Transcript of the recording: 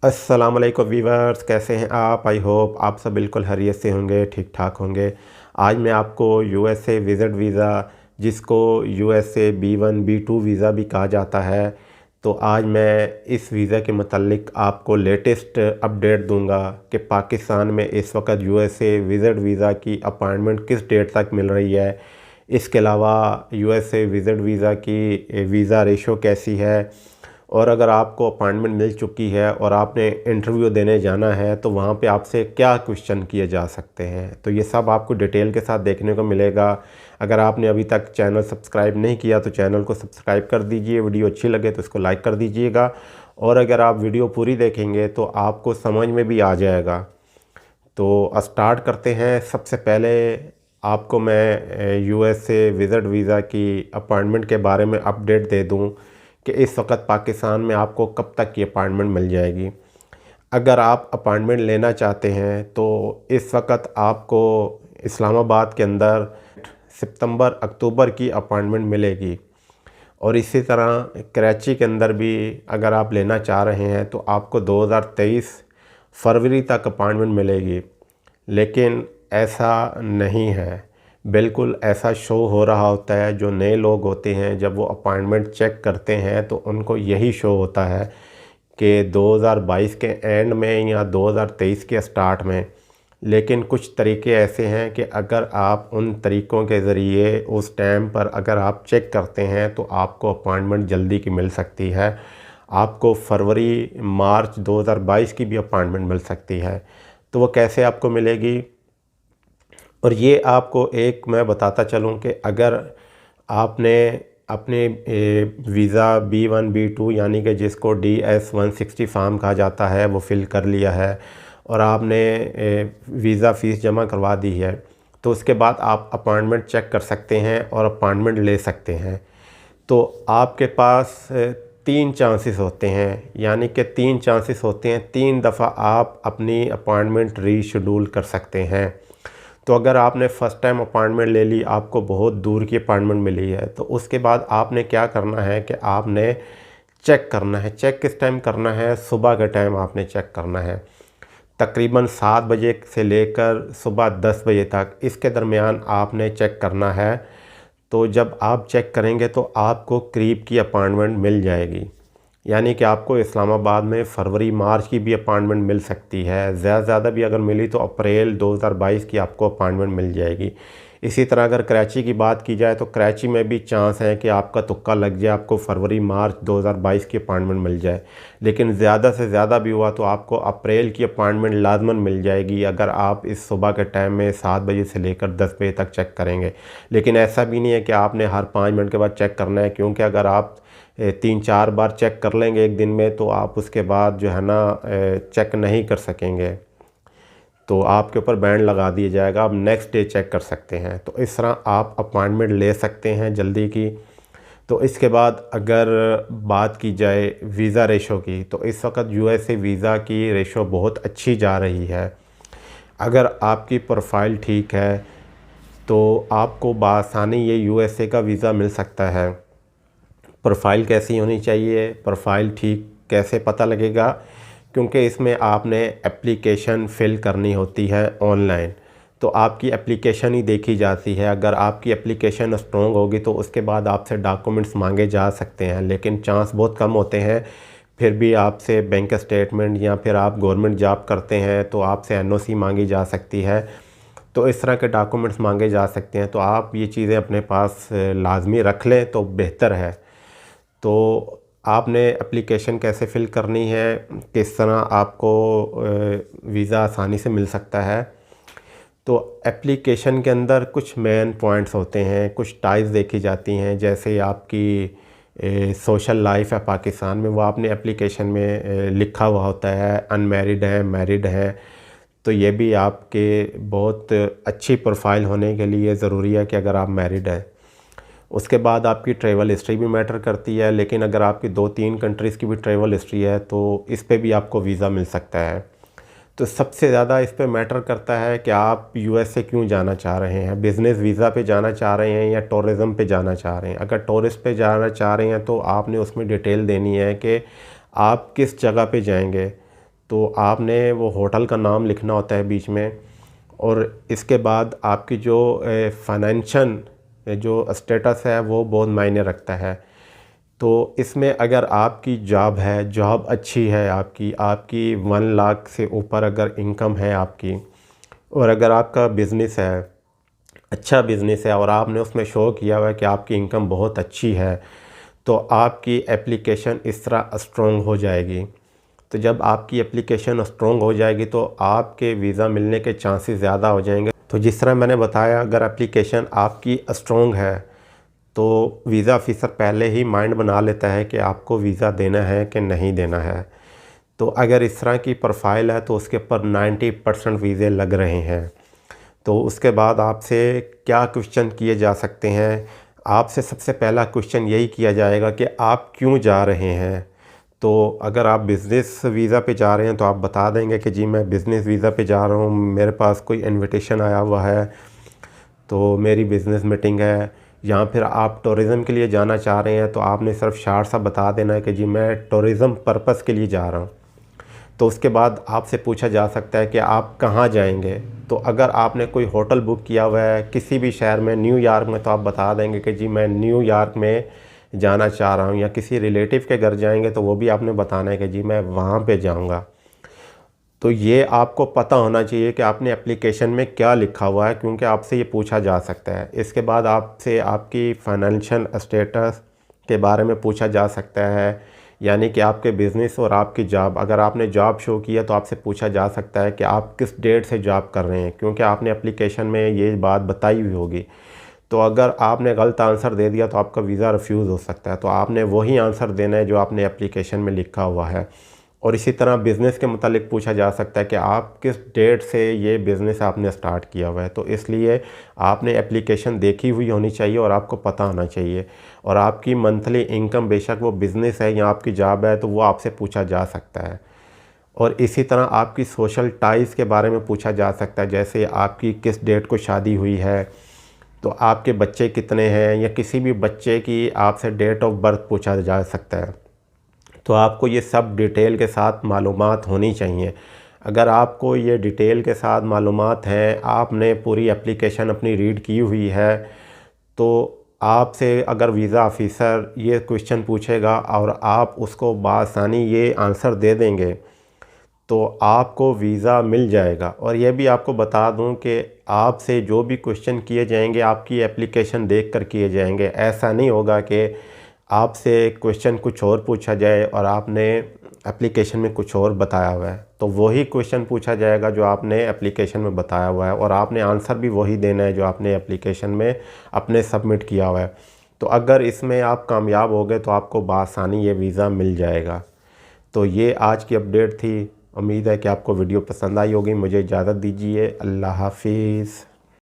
अस्सलाम वालेकुम वीवर्स, कैसे हैं आप? आई होप आप सब बिल्कुल खैरियत से होंगे, ठीक ठाक होंगे। आज मैं आपको यूएसए विज़िट वीज़ा, जिसको यूएसए B1 B2 वीज़ा भी कहा जाता है, तो आज मैं इस वीज़ा के मतलब आपको लेटेस्ट अपडेट दूंगा कि पाकिस्तान में इस वक्त यूएसए विज़िट वीज़ा की अपॉइंटमेंट किस डेट तक मिल रही है। इसके अलावा यूएसए विज़िट वीज़ा की वीज़ा रेशो कैसी है, और अगर आपको अपॉइंटमेंट मिल चुकी है और आपने इंटरव्यू देने जाना है तो वहाँ पे आपसे क्या क्वेश्चन किए जा सकते हैं, तो ये सब आपको डिटेल के साथ देखने को मिलेगा। अगर आपने अभी तक चैनल सब्सक्राइब नहीं किया तो चैनल को सब्सक्राइब कर दीजिए, वीडियो अच्छी लगे तो इसको लाइक कर दीजिएगा, और अगर आप वीडियो पूरी देखेंगे तो आपको समझ में भी आ जाएगा। तो स्टार्ट करते हैं। सबसे पहले आपको मैं यूएसए विज़िट वीज़ा की अपॉइंटमेंट के बारे में अपडेट दे दूं कि इस वक्त पाकिस्तान में आपको कब तक की अपॉइंटमेंट मिल जाएगी। अगर आप अपॉइंटमेंट लेना चाहते हैं तो इस वक्त आपको इस्लामाबाद के अंदर सितंबर अक्टूबर की अपॉइंटमेंट मिलेगी, और इसी तरह कराची के अंदर भी अगर आप लेना चाह रहे हैं तो आपको 2023 फरवरी तक अपॉइंटमेंट मिलेगी। लेकिन ऐसा नहीं है, बिल्कुल ऐसा शो हो रहा होता है। जो नए लोग होते हैं जब वो अपॉइंटमेंट चेक करते हैं तो उनको यही शो होता है कि 2022 के एंड में या 2023 के स्टार्ट में। लेकिन कुछ तरीके ऐसे हैं कि अगर आप उन तरीक़ों के ज़रिए उस टाइम पर अगर आप चेक करते हैं तो आपको अपॉइंटमेंट जल्दी की मिल सकती है। आपको फरवरी मार्च 2022 की भी अपॉइंटमेंट मिल सकती है। तो वो कैसे आपको मिलेगी, और ये आपको एक मैं बताता चलूँ कि अगर आपने अपने वीज़ा B1 B2 यानी कि जिसको DS-160 फार्म कहा जाता है वो फ़िल कर लिया है और आपने वीज़ा फ़ीस जमा करवा दी है, तो उसके बाद आप अपॉइंटमेंट चेक कर सकते हैं और अपॉइंटमेंट ले सकते हैं। तो आपके पास 3 चांसेस होते हैं, यानी कि 3 चांसेस होते हैं, 3 दफ़ा आप अपनी अपॉइंटमेंट रीशेड्यूल कर सकते हैं। तो अगर आपने फ़र्स्ट टाइम अपॉइंटमेंट ले ली, आपको बहुत दूर की अपॉइंटमेंट मिली है, तो उसके बाद आपने क्या करना है कि आपने चेक करना है। चेक किस टाइम करना है? सुबह के टाइम आपने चेक करना है, तकरीबन 7 बजे से लेकर सुबह 10 बजे तक, इसके दरमियान आपने चेक करना है। तो जब आप चेक करेंगे तो आपको करीब की अपॉइंटमेंट मिल जाएगी, यानी कि आपको इस्लामाबाद में फरवरी मार्च की भी अपॉइंटमेंट मिल सकती है। ज़्यादा भी अगर मिली तो अप्रैल 2022 की आपको अपॉइंटमेंट मिल जाएगी। इसी तरह अगर कराची की बात की जाए तो कराची में भी चांस है कि आपका तुक्का लग जाए, आपको फरवरी मार्च 2022 की अपॉइंटमेंट मिल जाए। लेकिन ज़्यादा से ज़्यादा भी हुआ तो आपको अप्रैल की अपॉइंटमेंट लाजमन मिल जाएगी अगर आप इस सुबह के टाइम में 7 बजे से लेकर 10 बजे तक चेक करेंगे। लेकिन ऐसा भी नहीं है कि आपने हर 5 मिनट के बाद चेक करना है, क्योंकि अगर आप 3-4 बार चेक कर लेंगे एक दिन में तो आप उसके बाद जो है ना चेक नहीं कर सकेंगे, तो आपके ऊपर बैंड लगा दिया जाएगा। आप नेक्स्ट डे चेक कर सकते हैं। तो इस तरह आप अपॉइंटमेंट ले सकते हैं जल्दी की। तो इसके बाद अगर बात की जाए वीज़ा रेशो की, तो इस वक्त यूएसए वीज़ा की रेशो बहुत अच्छी जा रही है। अगर आपकी प्रोफाइल ठीक है तो आपको बआसानी ये यूएसए का वीज़ा मिल सकता है। प्रोफाइल कैसी होनी चाहिए? प्रोफाइल ठीक कैसे पता लगेगा? क्योंकि इसमें आपने एप्लीकेशन फ़िल करनी होती है ऑनलाइन, तो आपकी एप्लीकेशन ही देखी जाती है। अगर आपकी एप्लीकेशन स्ट्रॉन्ग होगी तो उसके बाद आपसे डॉक्यूमेंट्स मांगे जा सकते हैं, लेकिन चांस बहुत कम होते हैं। फिर भी आपसे बैंक स्टेटमेंट, या फिर आप गवर्नमेंट जॉब करते हैं तो आपसे एनओसी मांगी जा सकती है। तो इस तरह के डॉक्यूमेंट्स मांगे जा सकते हैं, तो आप ये चीज़ें अपने पास लाजमी रख लें तो बेहतर है। तो आपने एप्लीकेशन कैसे फ़िल करनी है, किस तरह आपको वीज़ा आसानी से मिल सकता है। तो एप्लीकेशन के अंदर कुछ मेन पॉइंट्स होते हैं, कुछ टाइप्स देखी जाती हैं। जैसे आपकी सोशल लाइफ है पाकिस्तान में, वो आपने एप्लीकेशन में लिखा हुआ होता है। अनमैरिड है, मैरिड है, तो ये भी आपके बहुत अच्छी प्रोफाइल होने के लिए ज़रूरी है कि अगर आप मैरिड हैं। उसके बाद आपकी ट्रैवल हिस्ट्री भी मैटर करती है, लेकिन अगर आपकी 2-3 कंट्रीज़ की भी ट्रैवल हिस्ट्री है तो इस पे भी आपको वीज़ा मिल सकता है। तो सबसे ज़्यादा इस पे मैटर करता है कि आप यूएसए क्यों जाना चाह रहे हैं। बिज़नेस वीज़ा पे जाना चाह रहे हैं या टूरिज़म पे जाना चाह रहे हैं। अगर टूरिस्ट पे जाना चाह रहे हैं तो आपने उसमें डिटेल देनी है कि आप किस जगह पे जाएंगे। तो आपने वो होटल का नाम लिखना होता है बीच में, और इसके बाद आपकी जो फाइनेंशियल जो स्टेटस है वो बहुत मायने रखता है। तो इसमें अगर आपकी जॉब है, जॉब अच्छी है आपकी 1 लाख से ऊपर अगर इनकम है आपकी, और अगर आपका बिज़नेस है, अच्छा बिज़नेस है और आपने उसमें शो किया हुआ है कि आपकी इनकम बहुत अच्छी है, तो आपकी एप्लीकेशन इस तरह स्ट्रॉन्ग हो जाएगी। तो जब आपकी एप्लीकेशन स्ट्रॉन्ग हो जाएगी तो आपके वीज़ा मिलने के चांसेस ज़्यादा हो जाएंगे। तो जिस तरह मैंने बताया, अगर एप्लीकेशन आपकी स्ट्रॉन्ग है तो वीज़ा ऑफिसर पहले ही माइंड बना लेता है कि आपको वीज़ा देना है कि नहीं देना है। तो अगर इस तरह की प्रोफाइल है तो उसके ऊपर 90% वीज़े लग रहे हैं। तो उसके बाद आपसे क्या क्वेश्चन किए जा सकते हैं? आपसे सबसे पहला क्वेश्चन यही किया जाएगा कि आप क्यों जा रहे हैं। तो अगर आप बिज़नेस वीज़ा पे जा रहे हैं तो आप बता देंगे कि जी मैं बिज़नेस वीज़ा पे जा रहा हूँ, मेरे पास कोई इनविटेशन आया हुआ है, तो मेरी बिज़नेस मीटिंग है। या फिर आप टूरिज़म के लिए जाना चाह रहे हैं तो आपने सिर्फ शार्ट सा बता देना है कि जी मैं टूरिज़म पर्पस के लिए जा रहा हूँ। तो उसके बाद आपसे पूछा जा सकता है कि आप कहाँ जाएंगे। तो अगर आपने कोई होटल बुक किया हुआ है किसी भी शहर में, न्यूयॉर्क में, तो आप बता देंगे कि जी मैं न्यूयॉर्क में जाना चाह रहा हूँ। या किसी रिलेटिव के घर जाएंगे तो वो भी आपने बताना है कि जी मैं वहाँ पे जाऊँगा। तो ये आपको पता होना चाहिए कि आपने एप्लीकेशन में क्या लिखा हुआ है, क्योंकि आपसे ये पूछा जा सकता है। इसके बाद आपसे आपकी फाइनेंशियल स्टेटस के बारे में पूछा जा सकता है, यानी कि आपके बिज़नेस और आपकी जॉब। अगर आपने जॉब शो किया तो आपसे पूछा जा सकता है कि आप किस डेट से जॉब कर रहे हैं, क्योंकि आपने एप्लीकेशन में ये बात बताई हुई होगी। तो अगर आपने गलत आंसर दे दिया तो आपका वीज़ा रिफ्यूज़ हो सकता है। तो आपने वही आंसर देना है जो आपने एप्लीकेशन में लिखा हुआ है। और इसी तरह बिज़नेस के मुतालिक पूछा जा सकता है कि आप किस डेट से ये बिज़नेस आपने स्टार्ट किया हुआ है। तो इसलिए आपने एप्लीकेशन देखी हुई होनी चाहिए और आपको पता होना चाहिए। और आपकी मंथली इनकम, बेशक वो बिज़नेस है या आपकी जॉब है, तो वो आपसे पूछा जा सकता है। और इसी तरह आपकी सोशल टाइज़ के बारे में पूछा जा सकता है, जैसे आपकी किस डेट को शादी हुई है, तो आपके बच्चे कितने हैं, या किसी भी बच्चे की आपसे डेट ऑफ बर्थ पूछा जा सकता है। तो आपको ये सब डिटेल के साथ मालूमात होनी चाहिए। अगर आपको ये डिटेल के साथ मालूमात हैं, आपने पूरी एप्लीकेशन अपनी रीड की हुई है, तो आपसे अगर वीज़ा ऑफिसर ये क्वेश्चन पूछेगा और आप उसको बआसानी ये आंसर दे देंगे तो आपको वीज़ा मिल जाएगा। और ये भी आपको बता दूं कि आपसे जो भी क्वेश्चन किए जाएंगे आपकी एप्लीकेशन देखकर किए जाएंगे। ऐसा नहीं होगा कि आपसे क्वेश्चन कुछ और पूछा जाए और आपने एप्लीकेशन में कुछ और बताया हुआ है। तो वही क्वेश्चन पूछा जाएगा जो आपने एप्लीकेशन में बताया हुआ है, और आपने आंसर भी वही देना है जो आपने एप्लीकेशन में अपने सबमिट किया हुआ है। तो अगर इसमें आप कामयाब हो गए तो आपको बआसानी ये वीज़ा मिल जाएगा। तो ये आज की अपडेट थी। उम्मीद है कि आपको वीडियो पसंद आई होगी। मुझे इजाज़त दीजिए। अल्लाह हाफिज़।